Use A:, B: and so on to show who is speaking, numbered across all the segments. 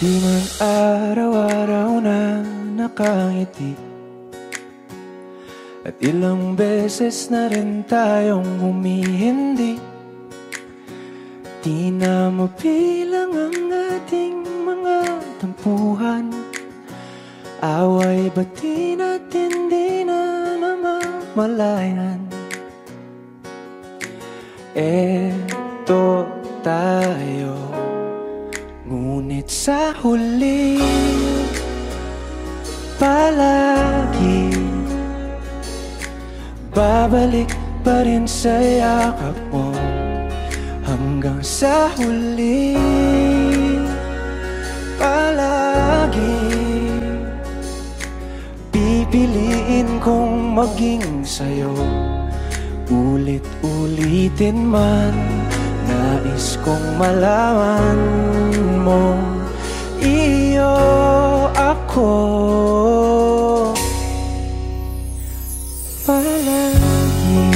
A: Di man araw-araw na nakangiti, at ilang beses na rin tayong humihindi. Di na mabilang ang ating mga tampuhan, away bati natin di na namamalayan. Eto tayo, ngunit sa huli palagi babalik pa rin sa yakap mo. Hanggang sa huli palagi pipiliin kong maging sa'yo. Ulit-ulitin man, nais kong malaman mo, iyo ako palagi.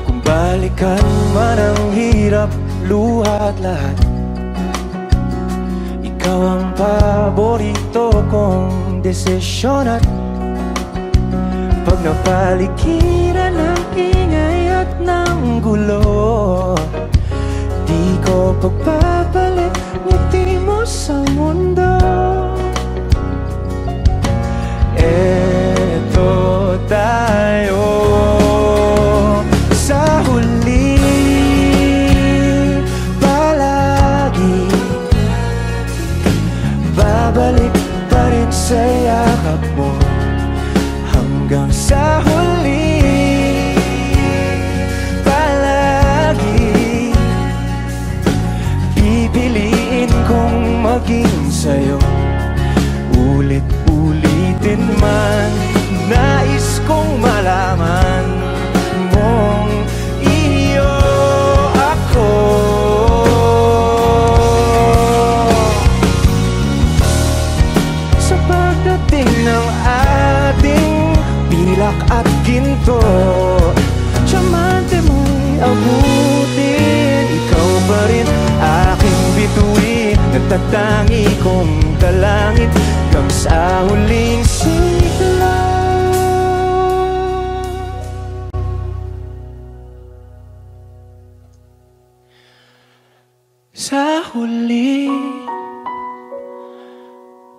A: Kung balikan man ang hirap, luha at lahat, ikaw ang paborito kong desisyon. At pag napaligiran ng ingay at ng gulo, di ko pagpapalit ngiti mo sa mundo. Eto tayo sa huli palagi, babalik pa rin sa yakap mo. Hanggang sa huli palagi pipiliin kong maging sa'yo. Ulit-ulitin man, nais kong malaman mong iyo ako. Sa pagdating ng ating pilak at ginto, tiyamante mo'y abutin. Ikaw pa rin aking bituin, nagtatangi kong kalangit hanggang sa huling sigla. Sa huli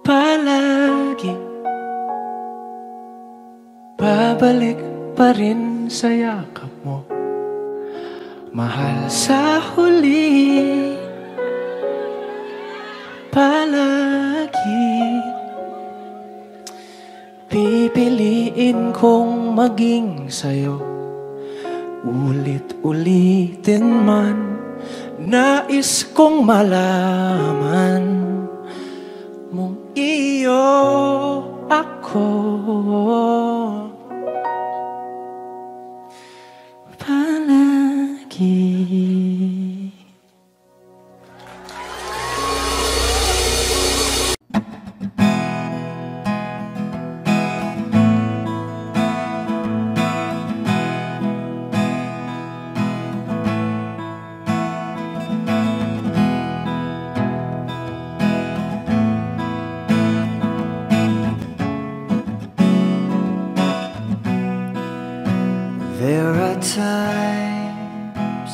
A: palagi babalik pa rin sa yakap mo, mahal. Sa huli palagi pipiliin kong maging sa'yo. Ulit-ulitin man, nais kong malaman mong iyo ako palagi.
B: There are times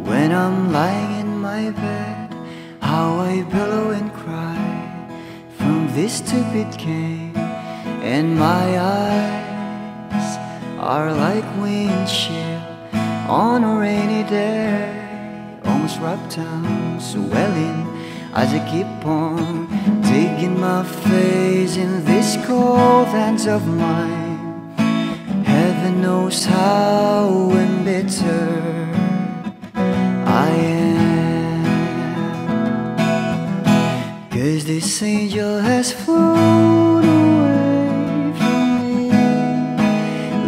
B: when I'm lying in my bed, how I billow and cry from this stupid game, and my eyes are like windshield on a rainy day, almost wrapped down, swelling as I keep on digging my face in these cold hands of mine. Heaven knows how embittered I am, 'cause this angel has flown away from me,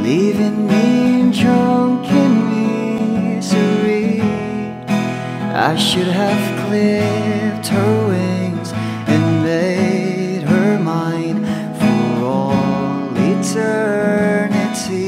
B: leaving me in drunken misery. I should have clipped her wings and made her mine for all eternity.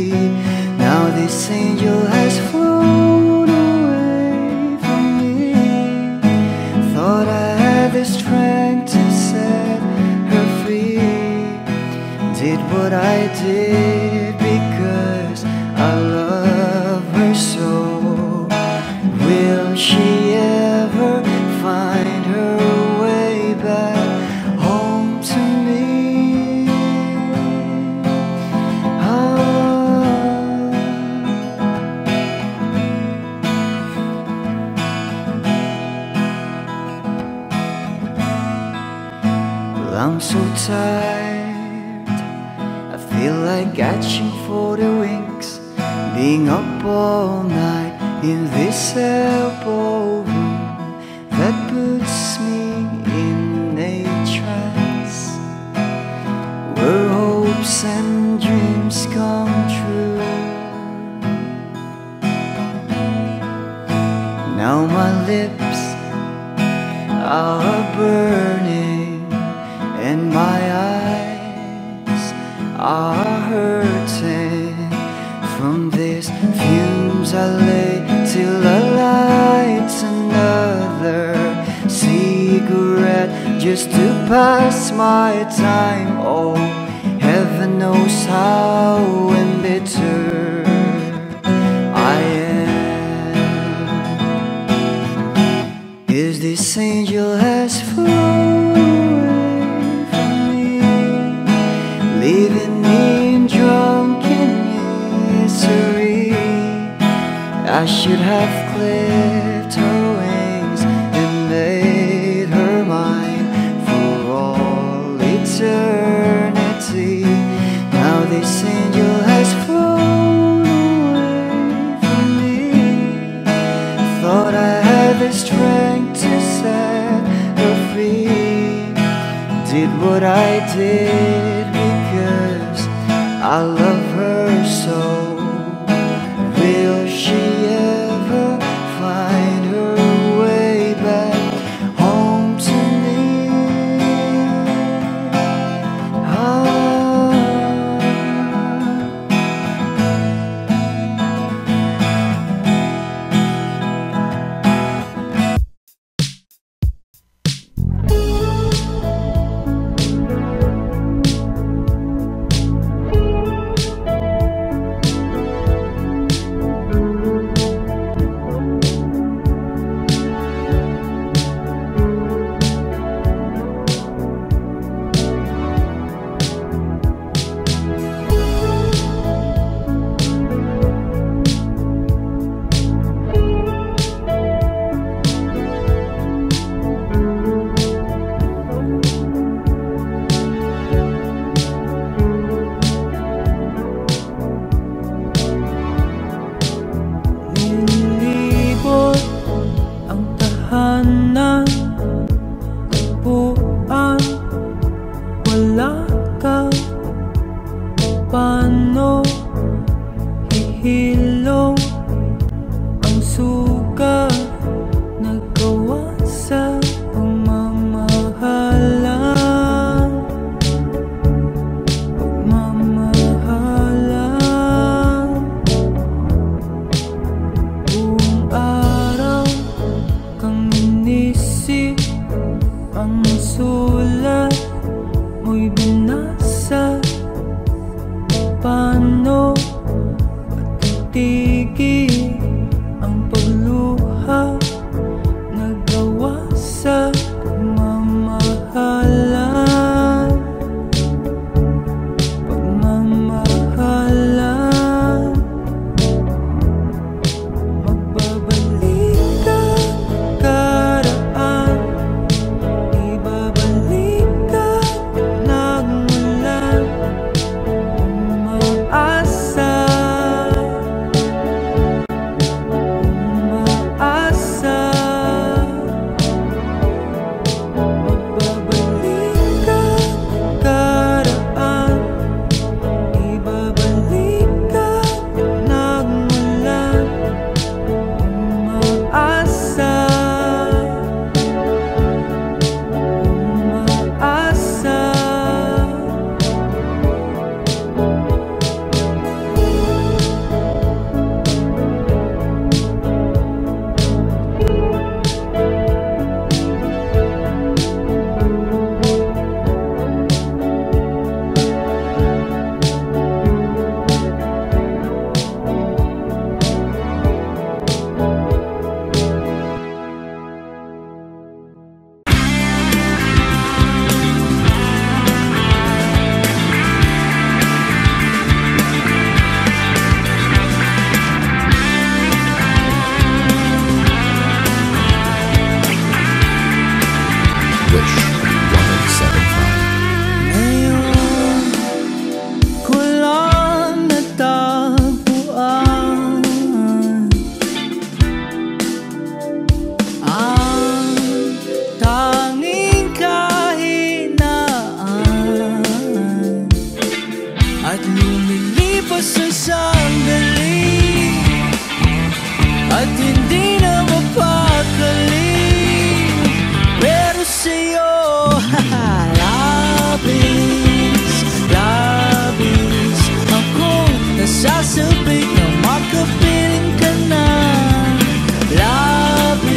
B: I did because I love her so. Will she ever find her way back home to me? Well, I'm so tired, I feel like catching for the wings, being up all night in this elbow room that puts me in a trance, where hopes and dreams come true. Now my lips are burning and my eyes are hurting from these fumes I lay till I light another cigarette just to pass my time. Oh, heaven knows how embittered I am. Is this angel has flown away from me, leaving me in drunken misery? I should have clipped her wings and made her mine for all eternity. Now this angel has flown away from me. Thought I had the strength to set her free. Did what I did because I love her so. Will she ever find her way back home to me?
C: Fish 107.5.
B: Ngayon ko lang natagpuan ang tanging kahinaan at lumilipas ang sandali at hindi na mapakali. Pero sa'yo, labis, labis akong nasasabik na makapiling ka na. Labis,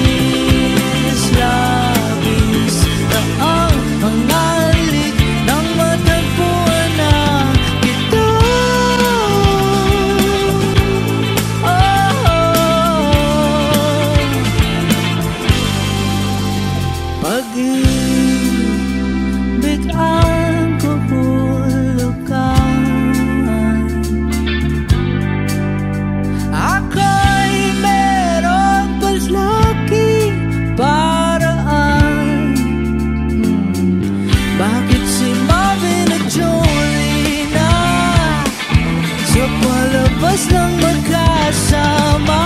B: labis na ang mga halik nang matagpuan na kita. Pag-ibig ang kahulugan. Ako'y merong palagi paraan. Bakit si Marvin at Jolie na sa palabas lang magkasama?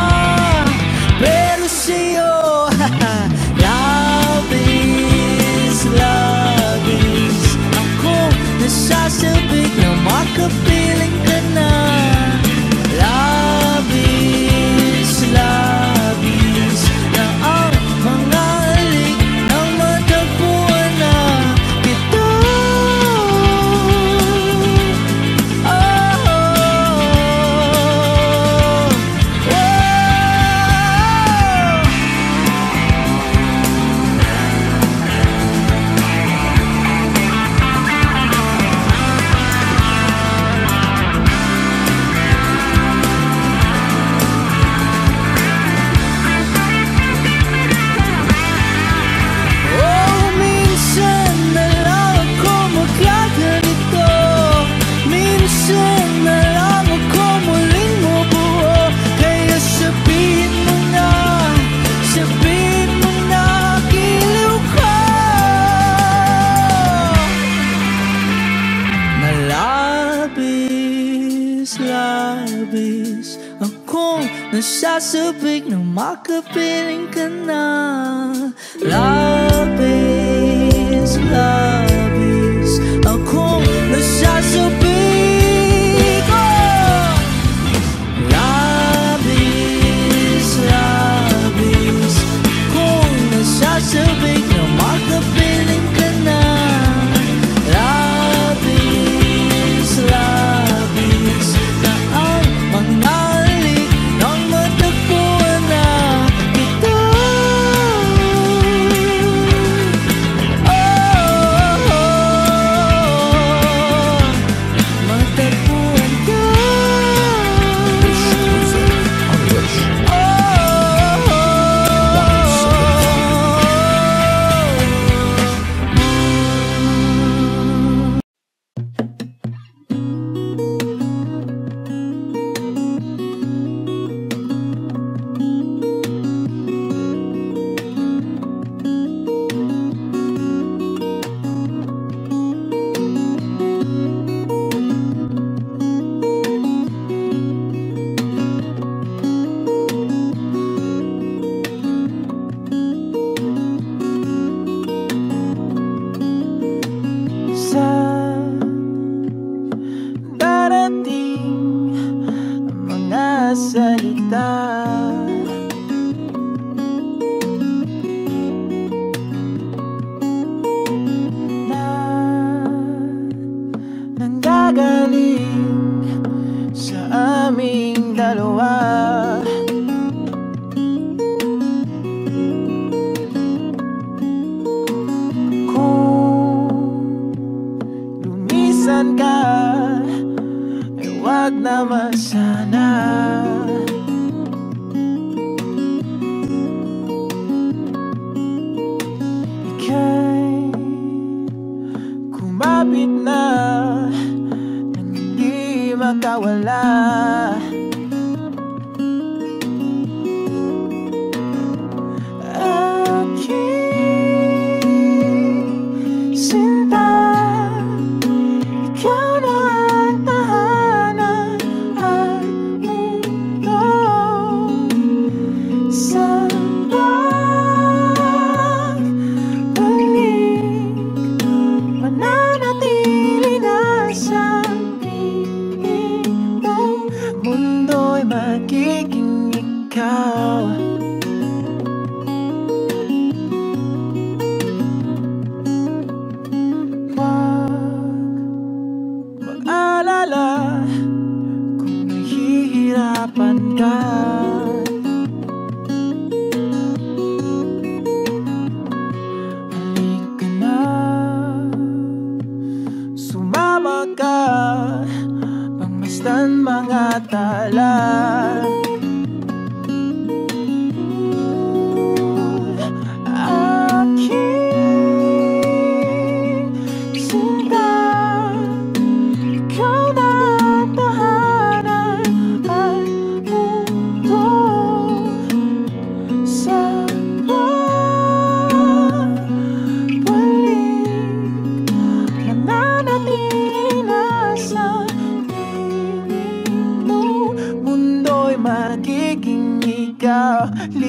B: Pero sa'yo, labis, labis akong nasasabik na makapiling ka na. Labis, labis na ang mga halik nang matagpuan na kita. Minsan na lang ako magkaganito, minsan na lang ako muling mabuo. Kaya sabihin mo na giliw ka na labis, labis akong nasasabik na makapiling ka na. Labis, labis akong nasasabik. Labis, labis akong nasasabik na makapiling ka na. Labis, labis na ang mga halik nang matagpuan na kita.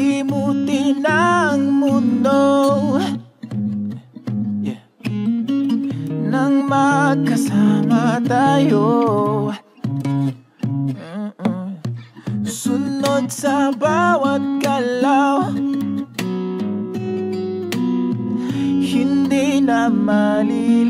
D: limutin ang mundo nang magkasama tayo. Sunod sa bawat galaw, hindi na maliligaw.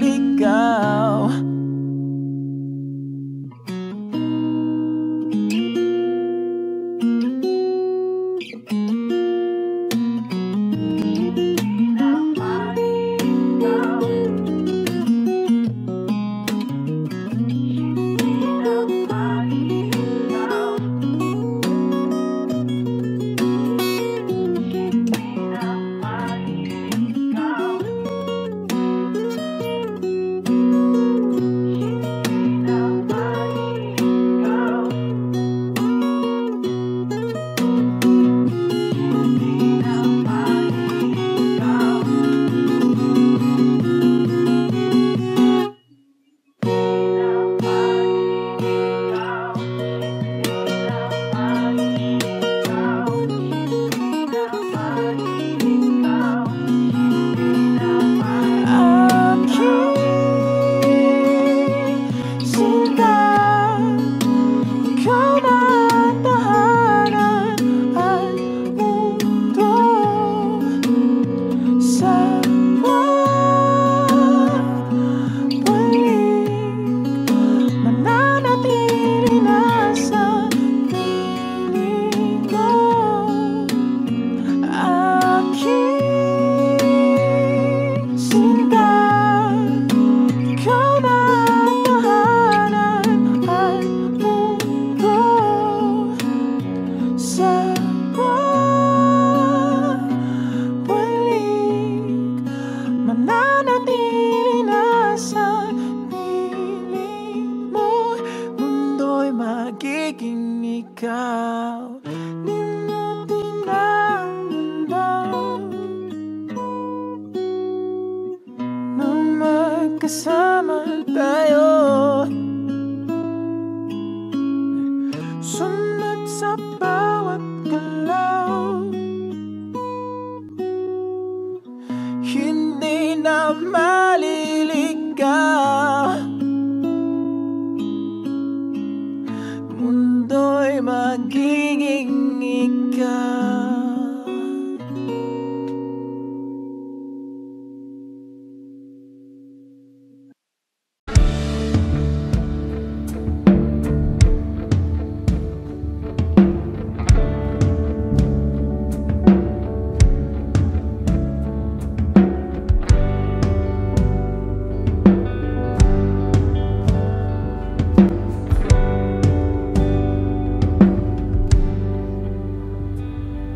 D: Kasama tayo, sunod sa bawat galaw, hindi na maliligaw. Mundo'y magiging ikaw.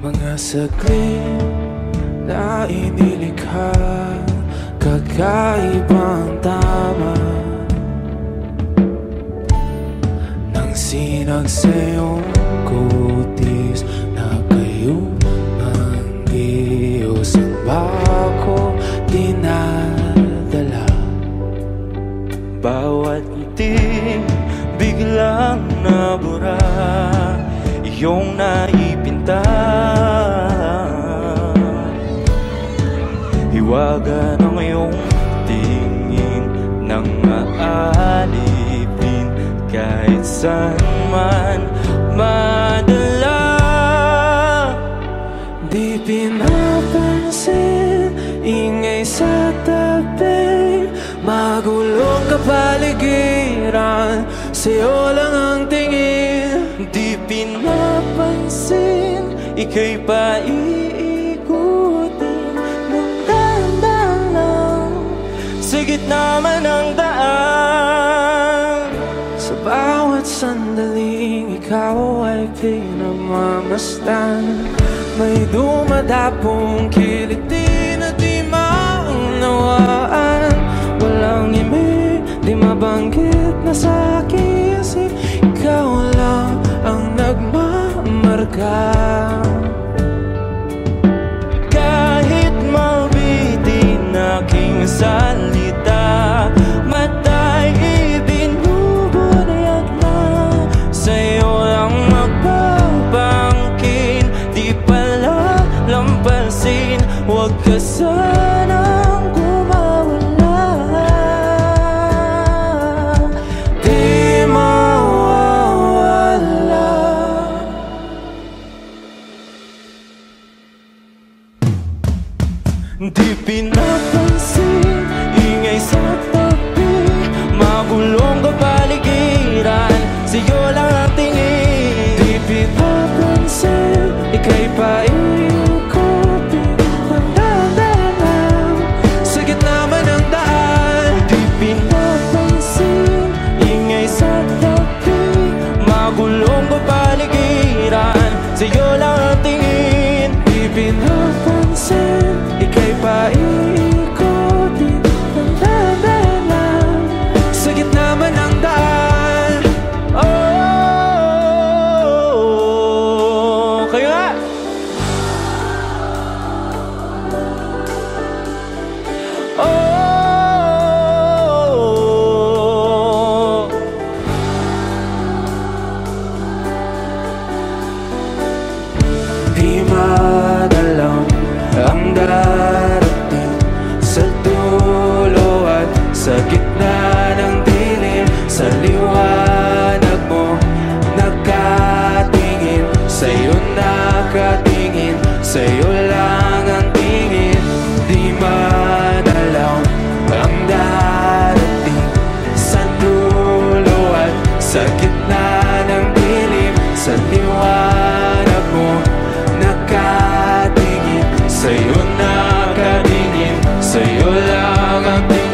A: Mga saglit na inilikha, kakaibang tama nang sinag sa iyong kutis na kayong manggiyos. Ang bako dinadala, bawat ngiti biglang nabura, iyong naipinta. Hiwaga ng iyong tingin nang maalipin, kahit saan man madala. Di pinapansin, ingay sa tabi, magulong kapaligiran, sa'yo lang ang tingin. Di pinapansin, ika'y paiikutin ng dahan-dahan lang, sa gitna man ng daan. Sa bawat sandaling ikaw ay pinagmamasdan, may dumadapong kiliti na di maunawaan. Walang imig, di mabanggit na sa aking isip, ikaw lang ang nagmamarka. Kahit mabitin aking salita, mata'y ibinubunayag na, sa'yo lang magbabangkin. Di pala Huwag ka sanang kumawala. Di mawawala. Di pinapansin, ingay sa tabi, magulong kapaligiran, sa'yo lang ang tingin. Di pinapansin, ika'y paikutin ng daan, sa gitna man ng daan. Di pinapansin, ingay sa tabi, magulong kapaligiran, sa'yo lang ang tingin. Di pinapansin, ika'y paikutin ng daan, sa gitna man ng daan. Oh, kayo nga! Oh, di madalaw ang darating sa dulo at sa gitna ng dilim. Sa liwanag mo nakatingin, sa'yo nakatingin, sa'yo lang ang tingin. Di madalaw ang darating sa dulo at sa gitna ng dilim. Sa liwanag mo nakatingin, sa'yo nakatingin, sa'yo lang ang tingin.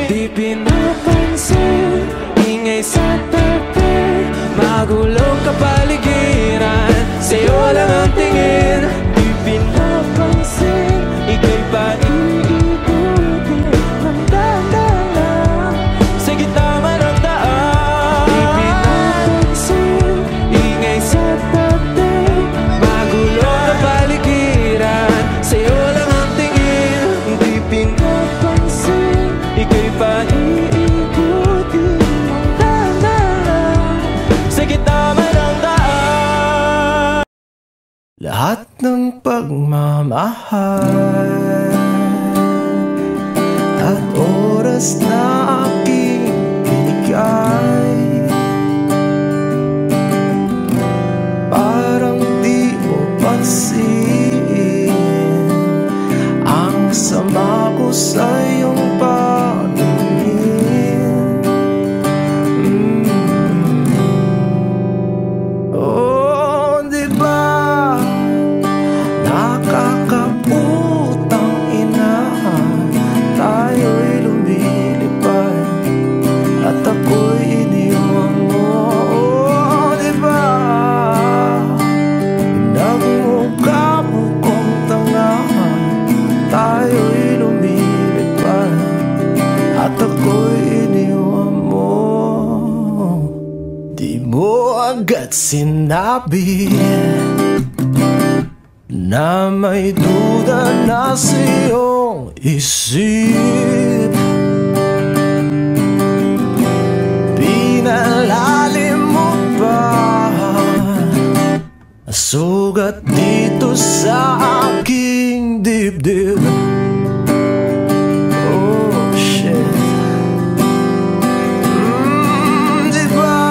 A: Di pinapansin, ingay sa tabi, magulong kapaligiran, sa'yo lang ang tingin. Di pinapansin, ika'y paikutin ng daan, sa gitna man ng daan. Di pinapansin, ingay sa tabi, magulong kapaligiran, sa'yo lang ang tingin. Di pinapansin, ika'y paikutin ng daan, sa gitna man ng daan.
D: Lahat ng pagmamahal at oras na aking binigay, parang di mo pansin ang sama ko sa iyong paningin. Oh, di ba nakakaputang ina, tayo'y lumilipad at ako'y iniwan mo. Oh, di ba nagmukha-mukhang tanga, tayo'y lumilipad at ako'y iniwan mo. Di mo agad sinabi na may duda na sa iyong isip. Pinalalim mo pa sugat dito sa aking dibdib. Oh shit. Di ba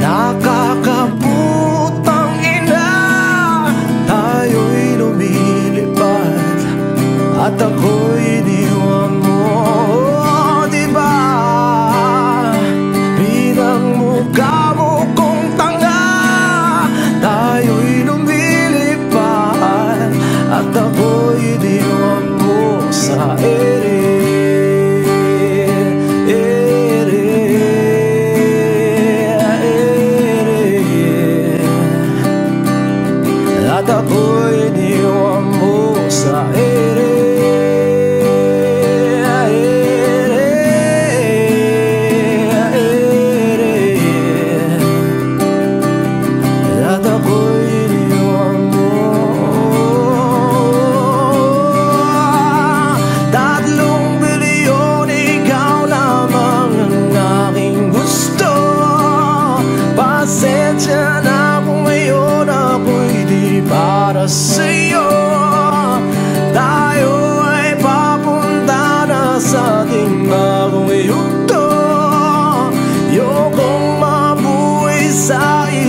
D: nakakaputang ina, tayo'y lumilipad at ako'y iniwan mo. Oh, di ba pinagmukha mo kong tanga, tayo'y lumilipad at ako'y iniwan mo sa ere. At ako'y iniwan mo sa ere. At ako'y iniwan mo. 3 bilyon, ikaw lamang ang aking gusto. Pasensya na kung ngayon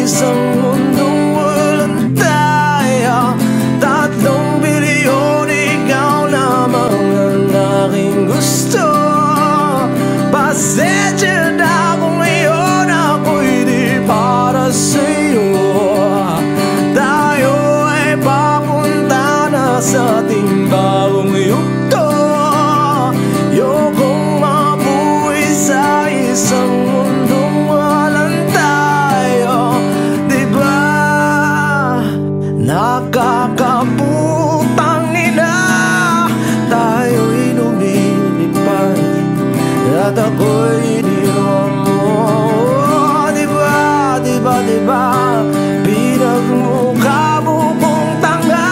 D: isang mundong walang tayo. 3 bilyon, ikaw lamang ang aking gusto. Pasensya na kung ngayon ako'y di para sa'yo. Tayo ay papunta na sa ating bagong yugto. Yokong mabuhay sa isang mundong walang tayo. Diba nakakaputang ina, tayo'y lumilipad at ako'y iniwan mo. Diba, diba, diba, pinagmukha mo kong tanga.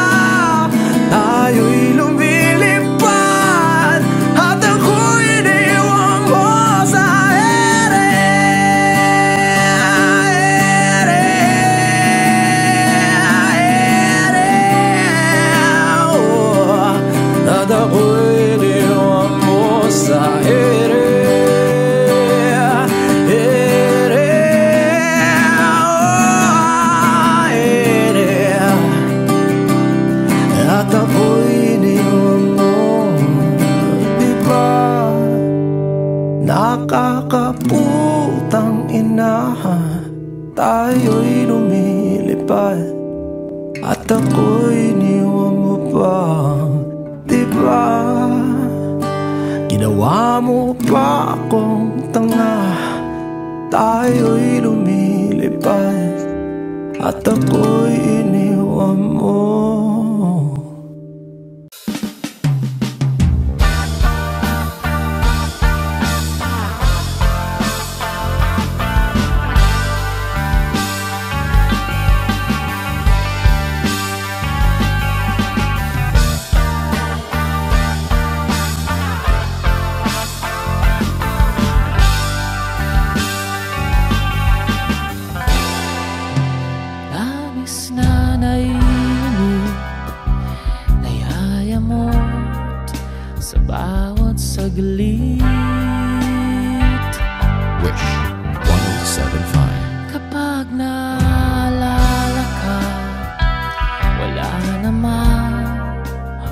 D: Tayo'y lumilipad at ako'y iniwan mo sa ere. At ako'y iniwan mo sa ere. At ako'y iniwan mo. Diba nakakaputang ina, tayo'y lumilipad at ako'y iniwan mo pa. Diba ginawa mo pa akong tanga, tayo'y lumilipad at ako'y iniwan mo.
A: Labis na naiinip, nayayamot sa bawat saglit.
C: Wish 107.5.
A: Kapag naalala ka, wala naman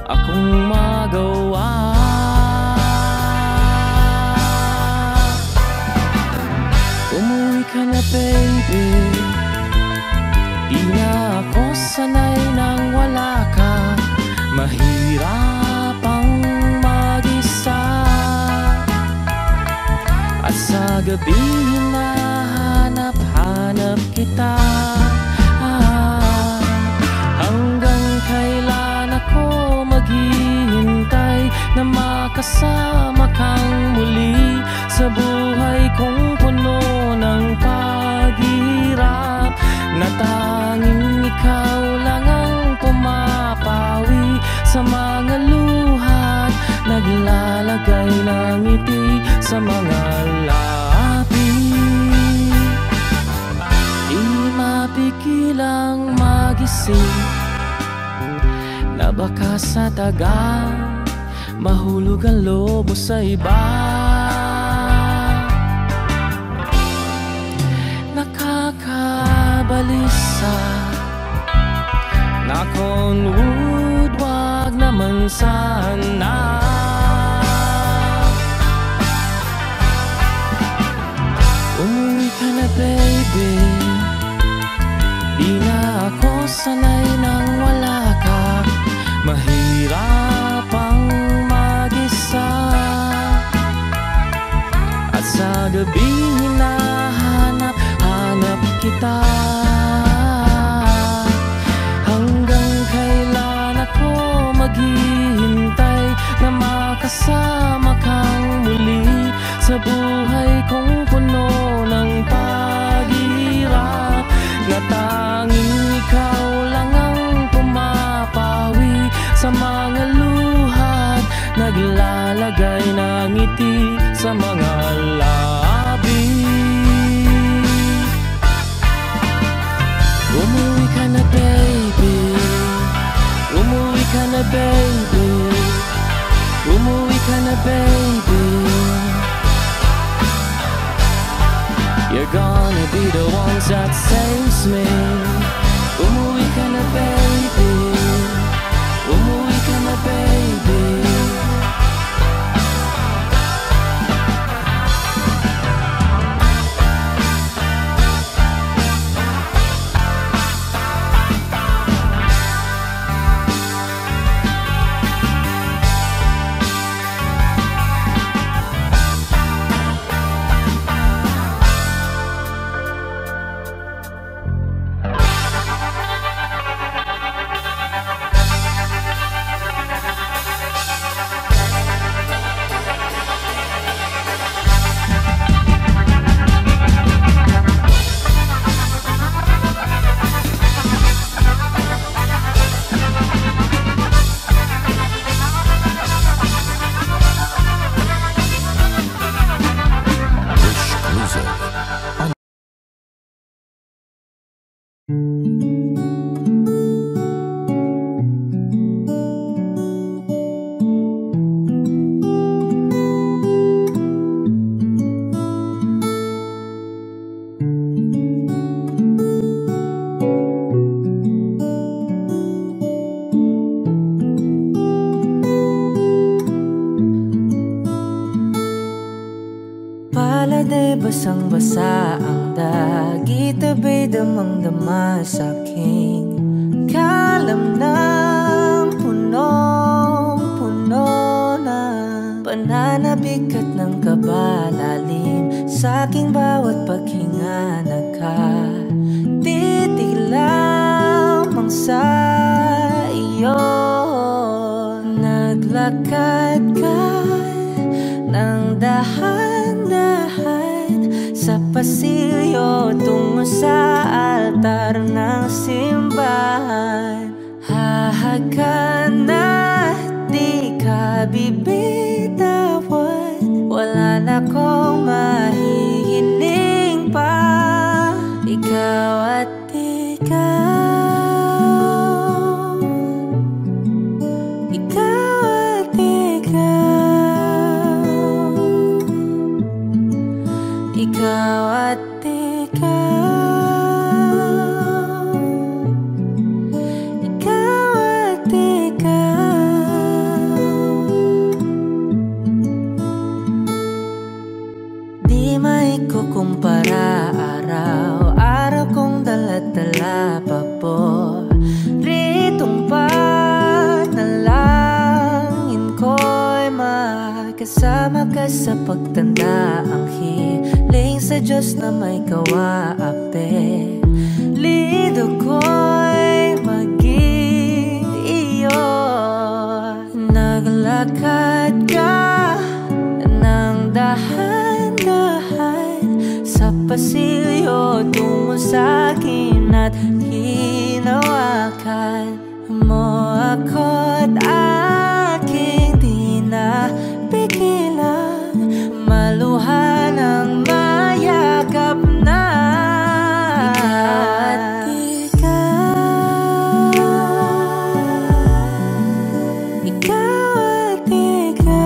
A: akong magawa. Umuwi ka na baby, di na ako sanay nang wala ka. Mahirap ang mag-isa, at sa gabi hinahanap-hanap kita. Hanggang kailan ako maghihintay na makasama kang muli sa buhay kong puno ng paghihirap, na tanging ikaw lang ang pumapawi sa mga luhat, naglalagay ng ngiti sa mga labi. Di mapigilang magising na baka sa tagal mahulog ang lobo sa iba. Nakakabalisa knock on wood, wag naman sana. Umuwi ka na baby, di na ako sanay nang wala ka. Mahirap ang mag-isa, at sa gabi hinahanap-hanap kita. Hanggang kailan ako maghihintay na makasama kang muli sa buhay kong puno ng paghihirap, na tanging ikaw lang ang pumapawi sa mga luhat, naglalagay ng ngiti sa mga labi. Umuwi ka na baby, umuwi ka na baby, umuwi ka na baby. You're They're gonna be the ones that saves me. Umuwi ka na baby, umuwi ka na baby.
E: Paladay basang-basa ang dagit, abay damang-dama sa'king kalam ng punong-puno na pananabik at ng kabalalim sa'king bawat paghinga. Nakatitig lamang sa iyo, naglakad ka ng dahan-dahan sa pasilyo tungo sa altar ng simbahan. Hahagan at di ka bibitawan, wala na kong mahihiling pa. Ikaw at ikaw, ikaw at ikaw, ikaw at ikaw, ikaw at ikaw. Di maikukumpara, araw-araw kong dala-dala paboritong panalangin ko'y makasama ka sa pagtanda. Ang hiling sa Diyos na may kawaapelido ko'y maging iyo. Naglakad ka ng dahan-dahan sa pasilyo tungo sa'kin at hinawakan mo ako't aking di na pigilan, maluha ng mayakap na. Ikaw at ikaw,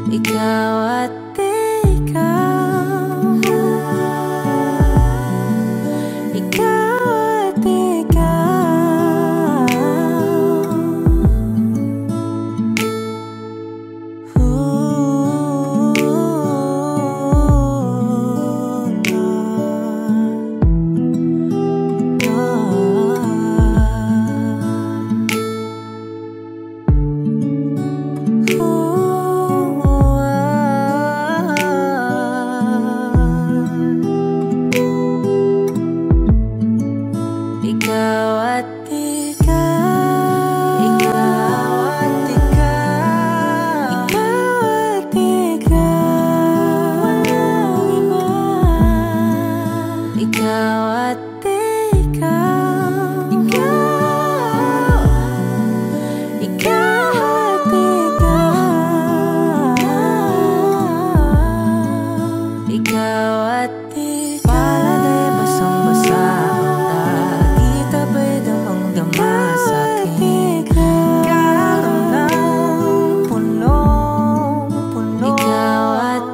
E: ikaw at ikaw, ikaw at ikaw. Ikaw at ikaw, ikaw at ikaw, ikaw at ikaw, walang iba. Ikaw at ikaw, ikaw, ikaw at ikaw, ikaw at ikaw. Paladay basang-basa ikaw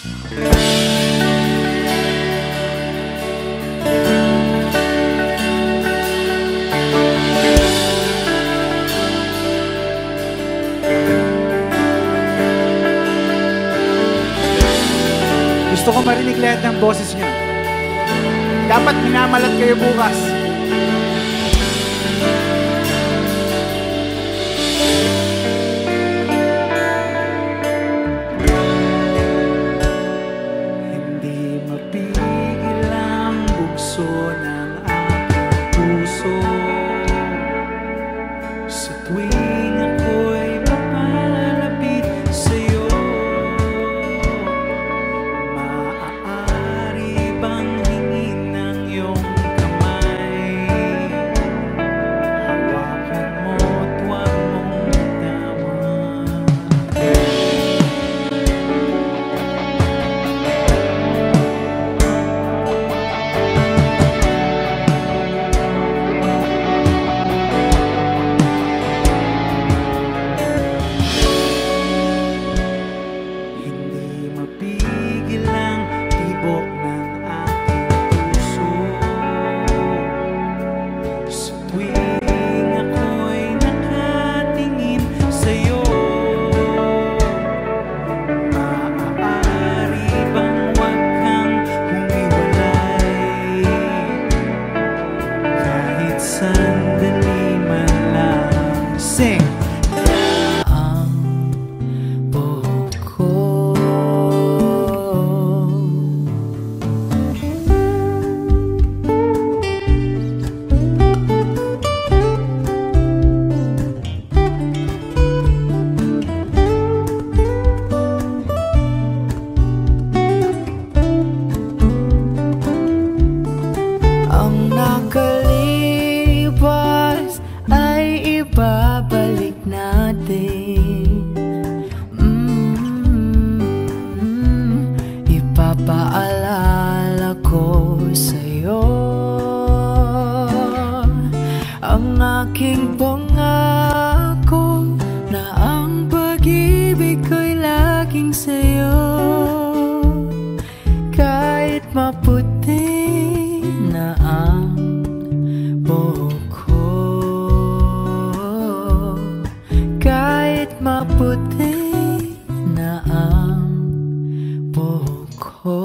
F: Gusto ko marinig lahat ng boses niya. Dapat minamalat kayo bukas. Hindi mapigil ang bugso ng aking puso sa tuwing ako'y papalapit sa'yo. Maaari bang hingin ng iyong kamay? Hawakan mo't huwag mong bitawan. Hindi mapigil ang tibok ng aking puso sa tuwing ako'y nakatingin sa'yo. Maaari bang huwag kang humiwalay kahit sandali man lang? Sing! Ang buhok ko ang nakalipas ay ibabalik natin. Ipapaalala ko sa'yo ang aking pangako na ang pag-ibig ko'y laging sa'yo. Kahit maputi na ang buhok ko, kahit maputi na ang buhok ko.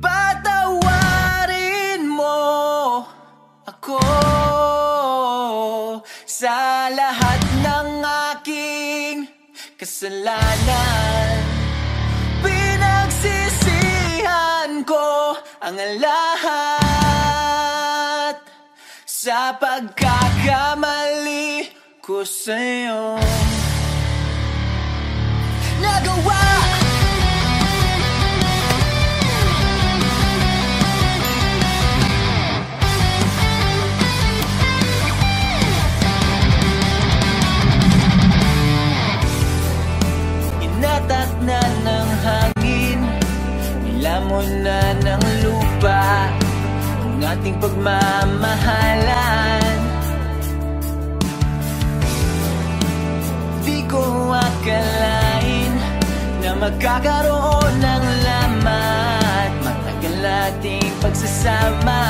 F: Patawarin mo ako sa lahat ng aking kasalanan. Pinagsisihan ko ang lahat sa pagkakamali ko sa'yo. Nagawa inatak na ng hangin, nilamon na ng lupa ang ating pagmamahalan. Di ko akalain na magkakaroon ng lamat matagal nating pagsasama.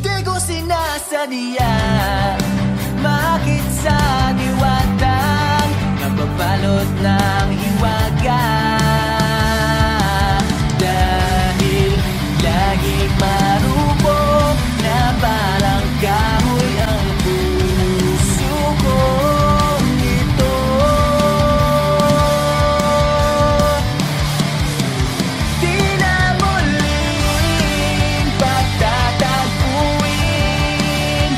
F: Di ko sinasadya makit sa diwatang nababalot ng hiwaga. Dahil lagi marupok na parang kahoy ang puso kong ito. Di na muling pagtatagpuin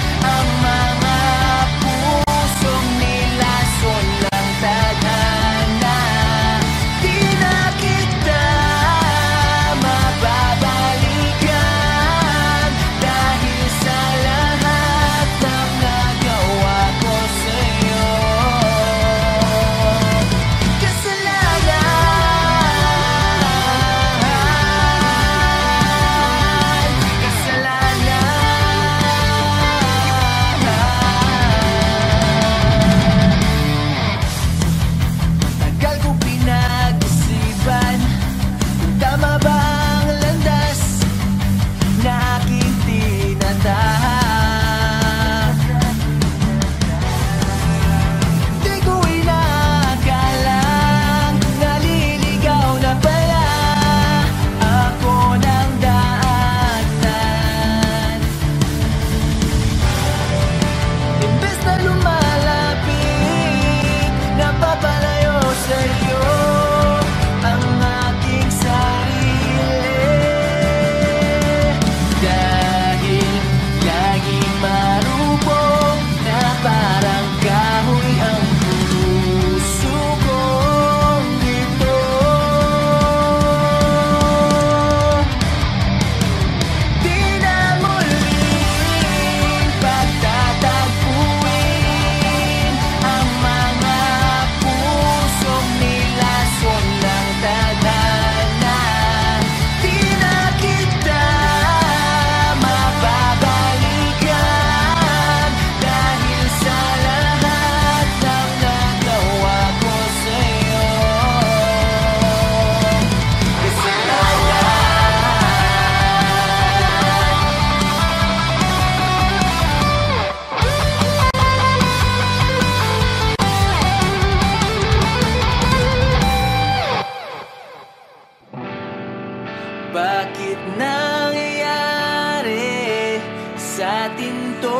B: Bakit nangyayari sa atin to?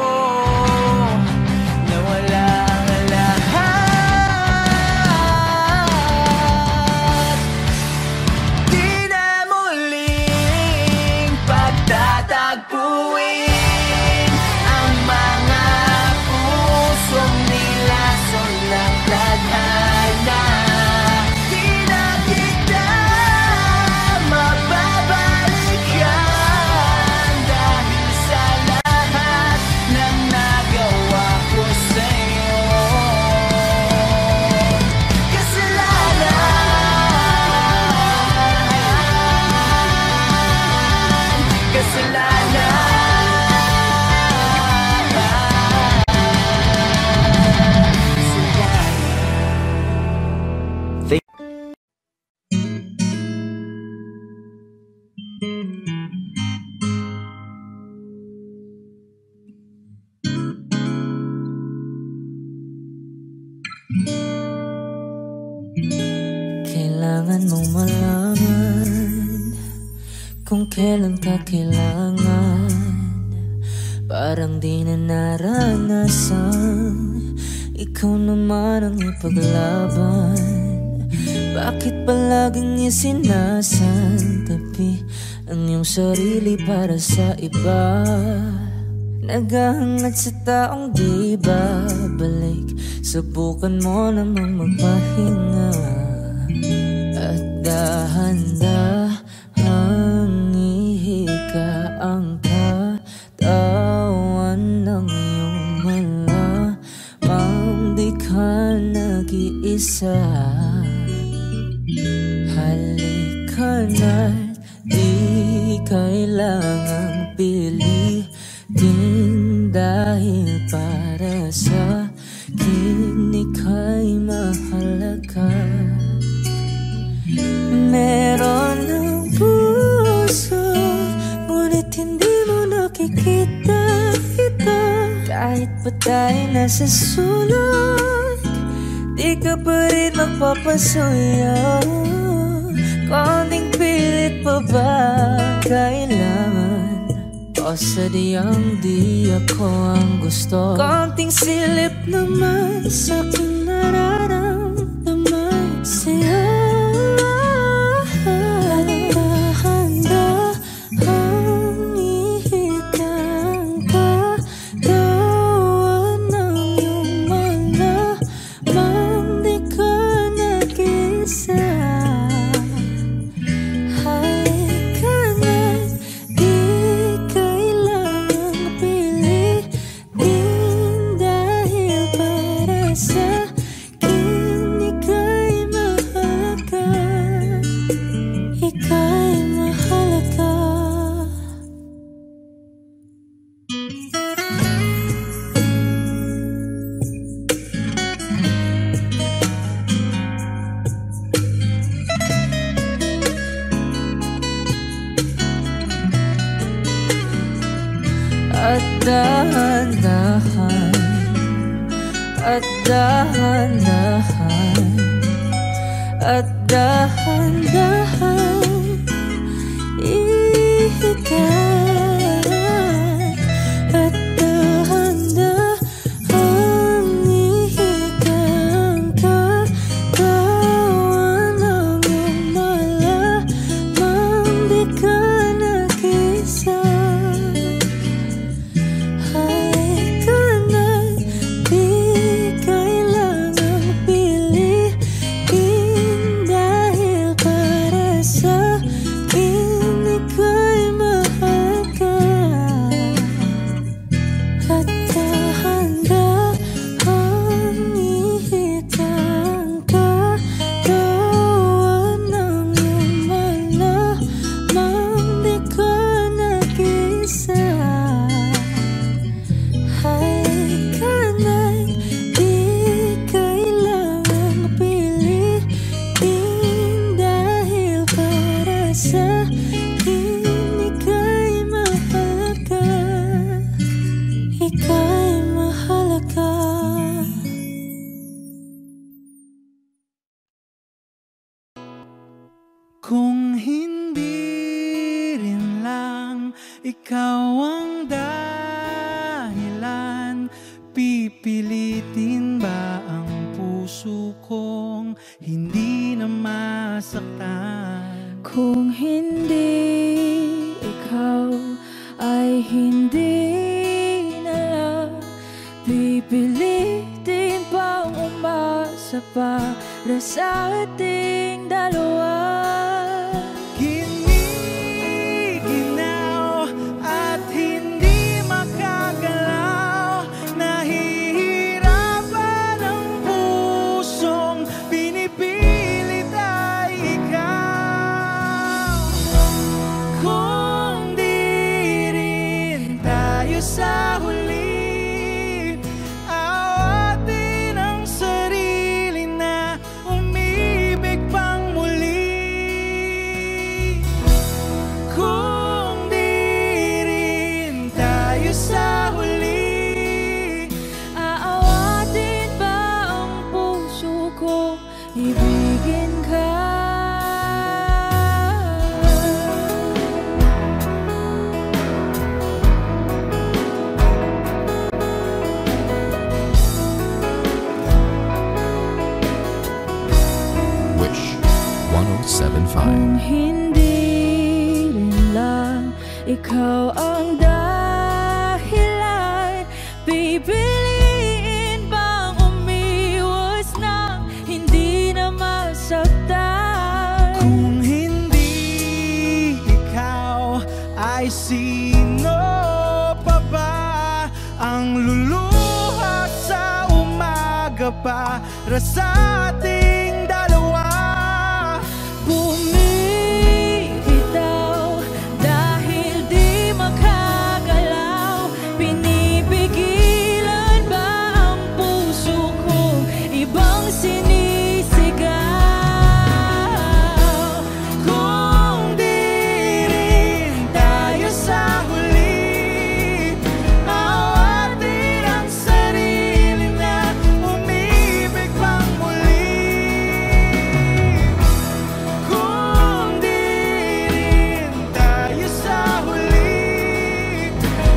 B: Nawala ang lahat. Di na muling pagtatagpuin ang mga pusong nilason ng tadhana. Di na kita mababalikan dahil sa lahat ng nagawa ko sa'yo. Kasalanan,
E: Kailangan mong malaman kung kailan ka kailangan. Parang di na naranasan, ikaw naman ang ipaglaban. Bakit palaging isinasantabi ang iyong sarili para sa iba? Naghahangad sa taong di babalik, subukan mo namang magpahinga. At dahan-dahang ihika ang katawan ng iyong malamang di ka nag-iisa. Halika na't di kailangang pilitin, dahil para sa akin ika'y mahalaga. Meron ng puso, ngunit hindi mo nakikita ito. Kahit pa tayo nasa sulok, di ka pa rin magpapasuyo. Konting pilit pa ba kailangan? O sadyang di ako ang gusto? Konting silip naman sa aking nararamdaman sa'yo. At dahan-dahan, at dahan-dahan, at dahan-dahan ihigan, at dahan-dahan ihigan katawan ng iyong malamang di ka nag-isa. Sa
A: ikaw ang dahilan. Pipilitin ba ang puso kong hindi na masaktan?
E: Kung hindi ikaw ay hindi na lang, pipilitin bang umasa para sa ating dalawa?
A: Giniginaw at hindi makagalaw, nahihirapan ang pusong pinipilit ay ikaw. Kung di rin tayo sa huli, awatin ang sarili na umibig pang muli. Kung di rin tayo sa huli,
E: Aawatin ba ang puso ko, ibigin ka?
C: Wish 1075.
E: Kung hindi rin lang ikaw ang dahilan, pipiliin bang umiwas na hindi na masaktan?
A: kung hindi ikaw, ay sino pa ba ang luluha sa umaga para sa ating dalawa?
E: Bumibitaw dahil di makagalaw, pinipigilan ba ang puso ko, ibang sinisigaw?
A: Kung di rin tayo sa huli, awatin ang sarili na umibig pang muli. Kung di rin tayo sa huli,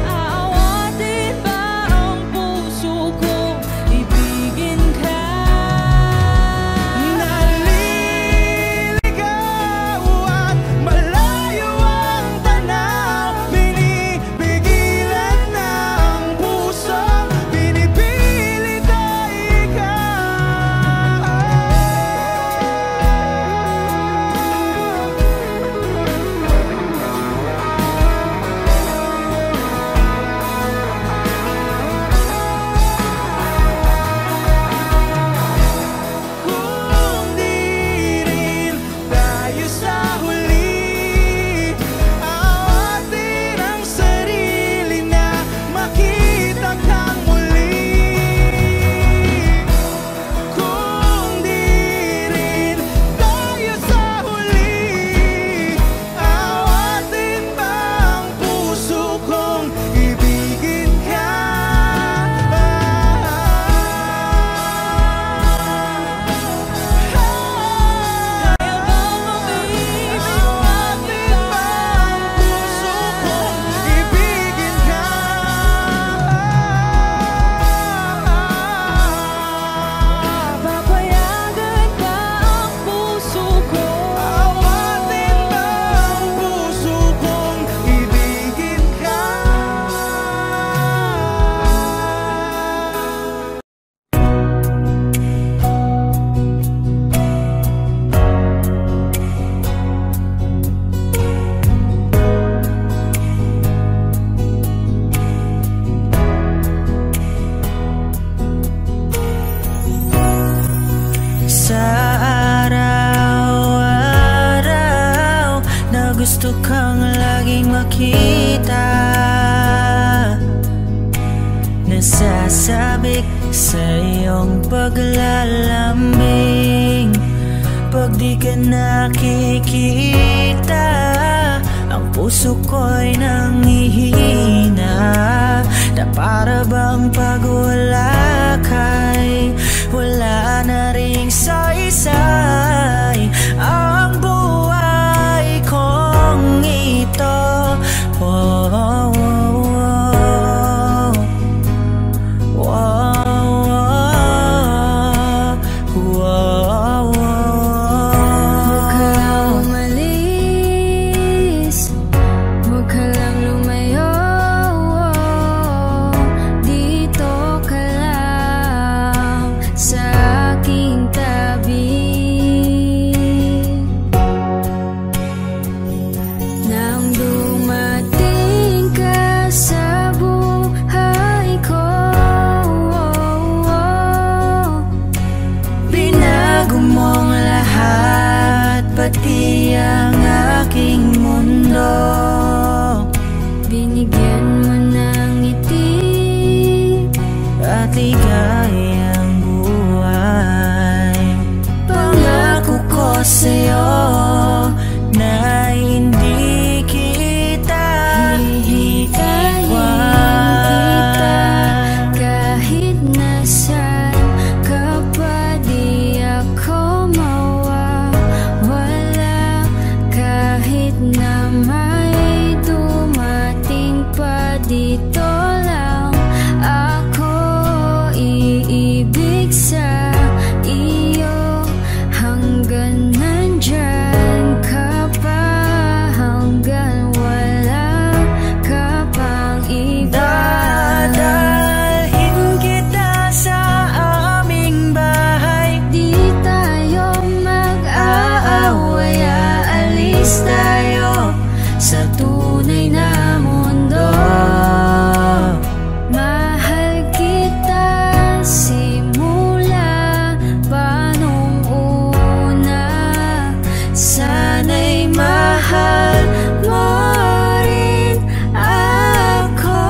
E: Aawatin ba ang puso ko, ibigin ka?
A: naliligaw at malayo ang tanaw, pinipigilan ng pusong pinipilit ay ikaw. Kung di rin tayo sa huli, awatin ang sarili na makita kang muli. Kung di rin tayo sa huli, awatin ba ang puso kong ibigin ka? Awatin ba ang puso kong ibigin ka?
E: Papayagan ba ang puso ko?
A: Awatin ba ang puso kong ibigin ka?
E: Sa araw-araw na gusto kang laging makita, nasasabik sa iyong paglalambing. Pag di ka nakikita, ang puso ko'y nangihina, na para bang pag wala ka'y wala na ring saysay ang buhay kong mundong ito. Oh, pati ang aking mundo. Binigyan mo ng ngiti at ligayang buhay. Pangako ko sa'yo na hindi kita iiwan. Kahit nasaan ka pa, di ako na may dumating pa dito lang ako iibig sa iyo hanggang nandyan ka pa, hanggang wala ka pang iba. Dadalhin kita sa aming bahay, di tayo mag-aaway, aalis tayo sa tunay na mundo. Mahal kita simula pa nung una, sana'y mahal mo rin ako,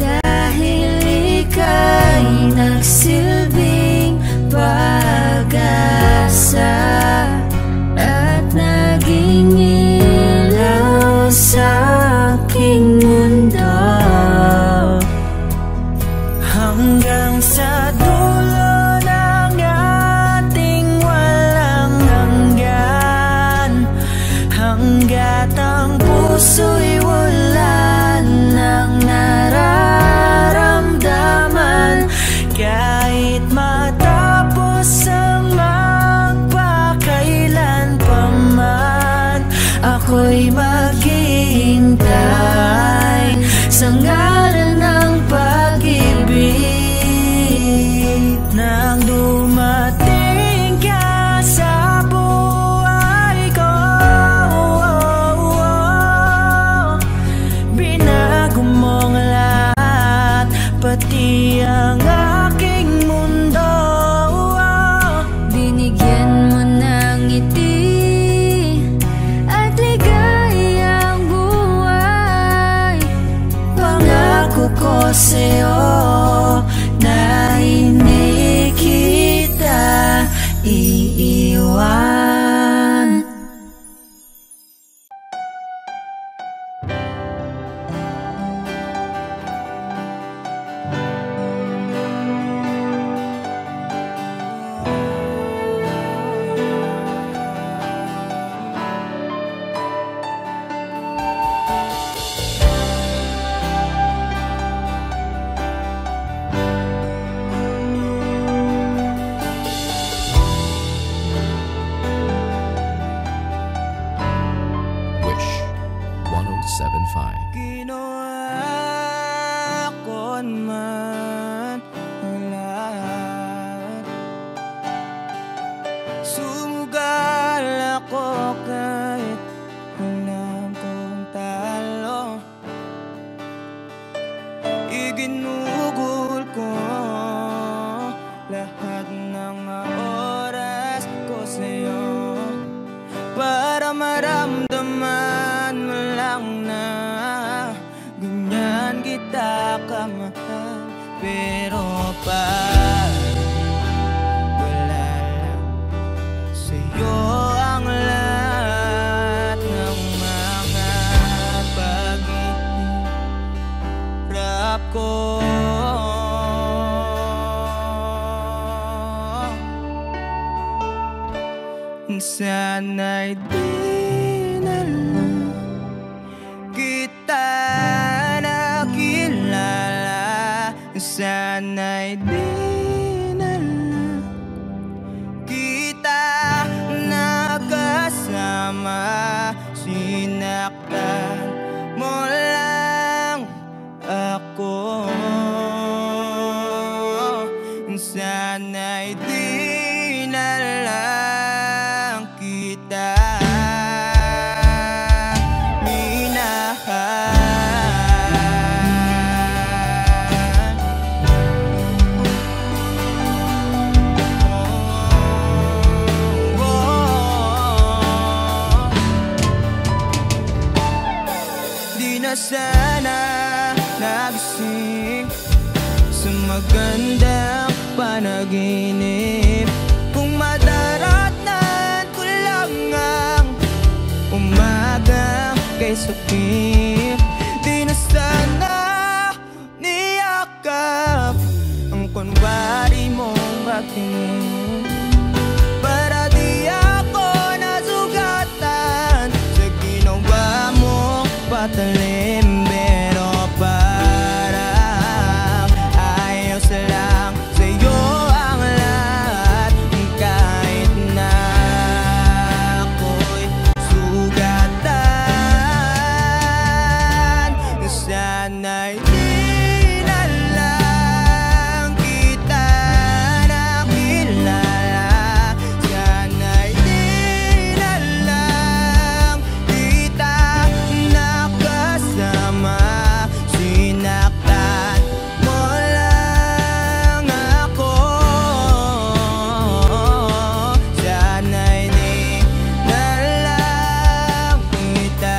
E: dahil ika'y nagsilbing pag-asa at naging ilaw sa aking mundo. Hanggang sa dulo ng ating walang hanggan, hanggat ang puso'y wala nang nararamdaman. Kahit matapos ang magpakailan pa man, ako'y maghihintay sa ngalan ng pag-ibig. Nang dumating ka sa buhay ko, binago mong lahat, pati ang aking mundo. Binigyan mo ng ngiti at ligayang buhay. Pangako ko sa'yo na hindi kita iiwan.
C: Wish 1075.
A: Ginawa ko man ang lahat, sumugal ako kahit alam kong talo. Iginugol ko lahat ng oras ko sa'yo para maramdaman mo lang na ganyan kita kamahal.
G: sinaktan mo lang ako. Sana'y di na lang kita minahal. Di na sana nagising sa magandang panaginip. Kung madaratnan ko lang ang umaga kay sakit. Di na sana niyakap ang kunwari mong pagtingin, para di ako nasugatan sa ginawa mo patalim. Pero parang ayos lang sa'yo ang lahat, kahit na ako'y sugatan. Sana'y di na lang kita nakilala. Sana'y di na lang kita nakasama. Sinaktan mo lang ako. Sana'y di na lang kita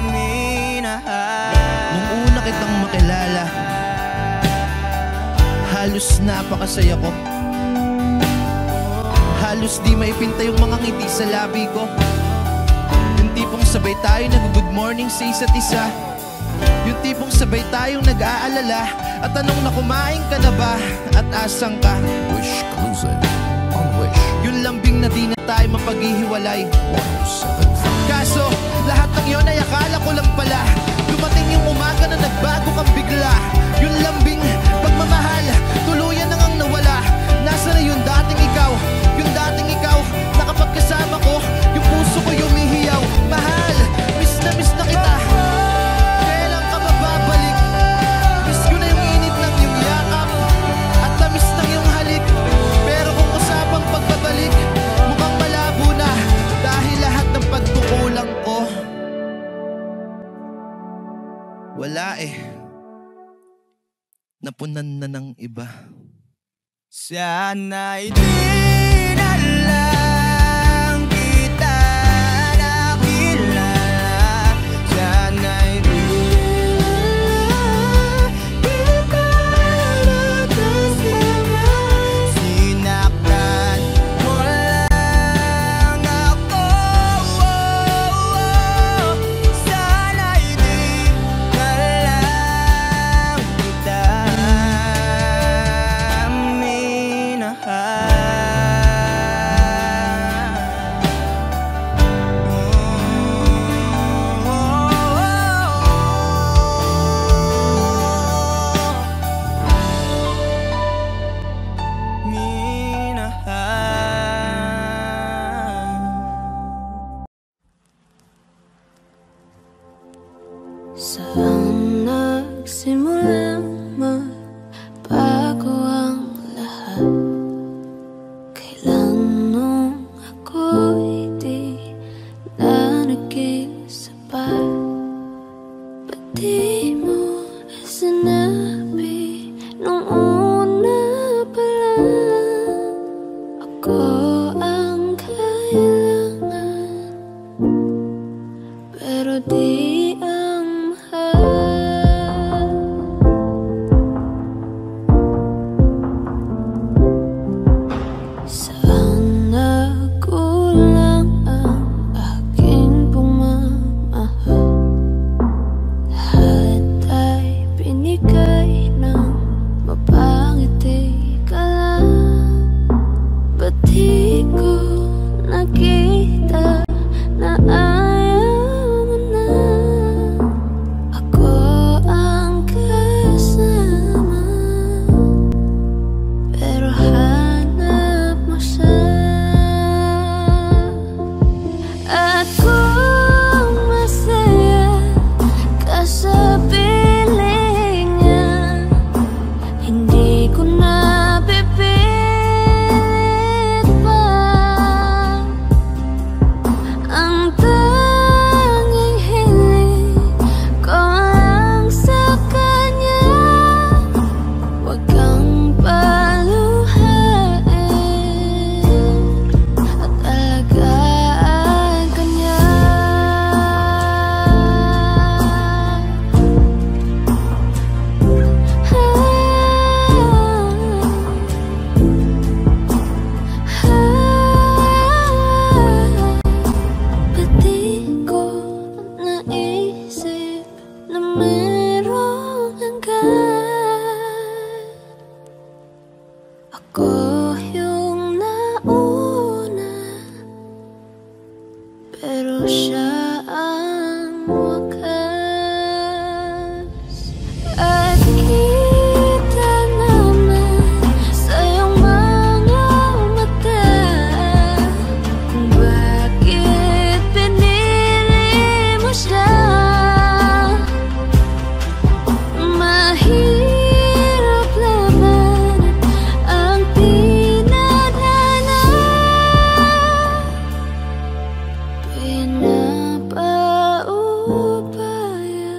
G: minahal.
H: Nung una kitang makilala, halos napakasaya ko. Halos di maipinta yung mga ngiti sa labi ko. Yung tipong sabay tayo nag-good morning sa isa't isa. Yung tipong sabay tayong nag-aalala at tanong na kumain ka na ba at asang ka.
C: Wish Exclusive on Wish
H: Yung lambing na di na tayo mapaghihiwalay.
C: 107.5.
H: Kaso lahat ng yon ay akala ko lang pala. Dumating yung umaga na nagbago kang bigla. Yung lambing pagmamahal tuluyan na ngang nawala. Nasa na yung dating ikaw? Yung dating ikaw na kapag kasama ko, yung puso ko yumihiyaw. Mahal, miss na kita. Kailan ka mababalik? Miss ko na yung init ng iyong yakap at tamis ng iyong halik. Pero kung usapang pagbabalik, mukhang malabo na dahil lahat ng pagkukulang ko wala napunan na ng iba.
G: Sana'y di na lang kita nakilala. Sana'y di na lang kita nakasama. Sinaktan mo lang ako. Sana'y di na lang kita
E: Saan nagsimulang magbago ang lahat? Kailan nung ako'y di na naging sapat? Ba't di mo sinabi nung una pa lang ako ang kailangan? Pero di nakita na ayaw mo na. pero siya ang wakas. At kita naman sa iyong mga mata kung bakit pinili mo siya. Mahirap laban ang tinadhana, pinapaubaya,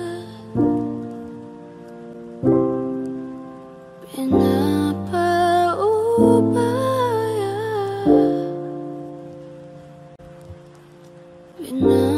E: pinapaubaya,